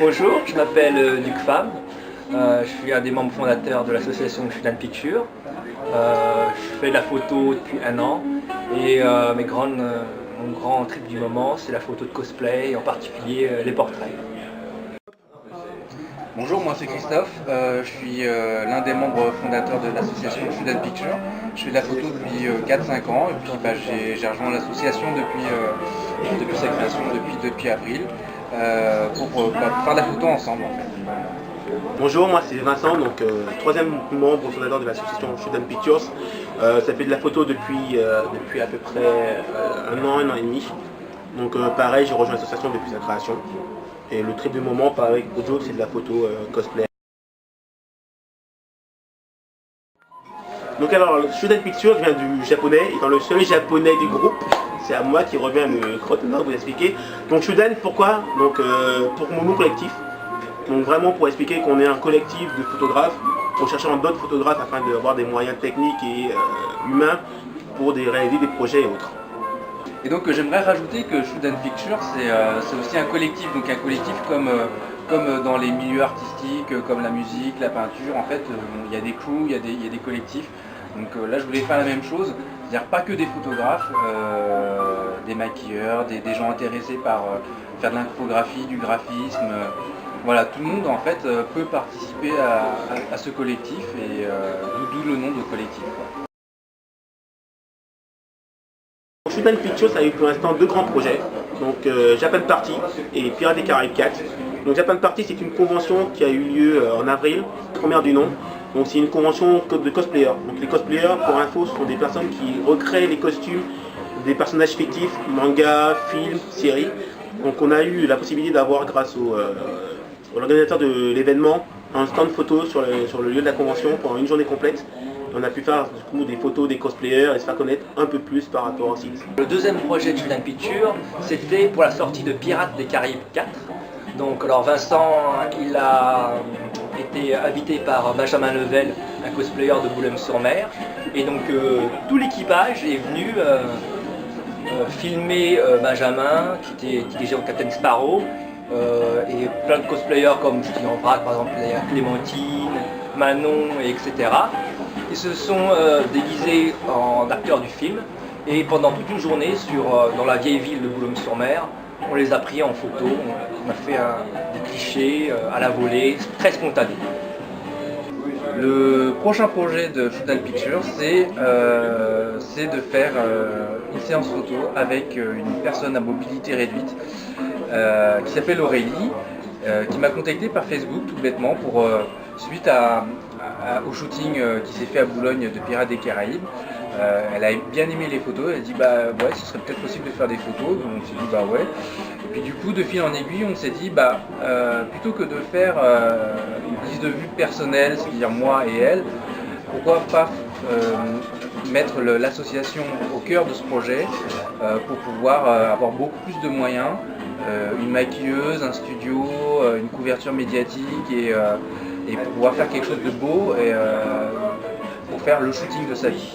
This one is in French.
Bonjour, je m'appelle Luc Pham, je suis un des membres fondateurs de l'association Shoodan Pictures. Je fais de la photo depuis 1 an et mon grand trip du moment c'est la photo de cosplay et en particulier les portraits. Bonjour, moi c'est Christophe, je suis l'un des membres fondateurs de l'association Shoodan Pictures. Je fais de la photo depuis 4-5 ans et puis j'ai rejoint l'association depuis sa création, depuis avril, pour faire de la photo ensemble en fait. Bonjour, moi c'est Vincent, donc troisième membre fondateur de l'association Shoodan Pictures. Ça fait de la photo depuis à peu près 1 an et demi. Donc pareil, j'ai rejoint l'association depuis sa création. Et le trip du moment, pareil, Ojo, c'est de la photo cosplay. Donc alors, Shoodan Pictures vient du japonais, étant le seul japonais du groupe. C'est à moi qui revient le crotte de vous expliquer. Donc Shoodan, pourquoi? Donc pour mon nom collectif. Donc vraiment pour expliquer qu'on est un collectif de photographes, en cherchant d'autres photographes afin d'avoir des moyens techniques et humains pour réaliser des projets et autres. Et donc j'aimerais rajouter que Shoodan Pictures c'est aussi un collectif, donc un collectif comme dans les milieux artistiques, comme la musique, la peinture, en fait il y a des crews, il y a des collectifs. Donc là je voulais faire la même chose, c'est-à-dire pas que des photographes, des maquilleurs, des gens intéressés par faire de l'infographie, du graphisme. Voilà, tout le monde en fait peut participer à ce collectif et d'où le nom de collectif. Shoodan Pictures a eu pour l'instant 2 grands projets, donc Japan Party et Pirates des Caraïbes 4. Donc Japan Party c'est une convention qui a eu lieu en avril, première du nom. Donc c'est une convention de cosplayers. Donc les cosplayers, pour info, ce sont des personnes qui recréent les costumes des personnages fictifs, mangas, films, séries. Donc on a eu la possibilité d'avoir, grâce au l'organisateur de l'événement, un stand photo sur le lieu de la convention pendant une journée complète. On a pu faire du coup des photos des cosplayers et se faire connaître un peu plus par rapport au site. Le deuxième projet de Shoodan Pictures, c'était pour la sortie de Pirates des Caraïbes 4. Donc alors Vincent, il a été invité par Benjamin Level, un cosplayer de Boulogne-sur-Mer. Et donc tout l'équipage est venu filmer Benjamin, qui était au Captain Sparrow, et plein de cosplayers comme Justine Vrac, par exemple Clémentine, Manon, etc. Ils se sont déguisés en acteurs du film et pendant toute une journée dans la vieille ville de Boulogne-sur-Mer, on les a pris en photo, on a fait des clichés à la volée, très spontané. Le prochain projet de Shoodan Pictures, c'est de faire une séance photo avec une personne à mobilité réduite qui s'appelle Aurélie, qui m'a contacté par Facebook tout bêtement suite au shooting qui s'est fait à Boulogne de Pirates des Caraïbes. Elle a bien aimé les photos, elle a dit bah ouais, ce serait peut-être possible de faire des photos, donc on s'est dit bah ouais. Et puis du coup de fil en aiguille on s'est dit bah plutôt que de faire une prise de vue personnelle, c'est-à-dire moi et elle, pourquoi pas mettre l'association au cœur de ce projet pour pouvoir avoir beaucoup plus de moyens, une maquilleuse, un studio, une couverture médiatique et pour pouvoir faire quelque chose de beau et pour faire le shooting de sa vie.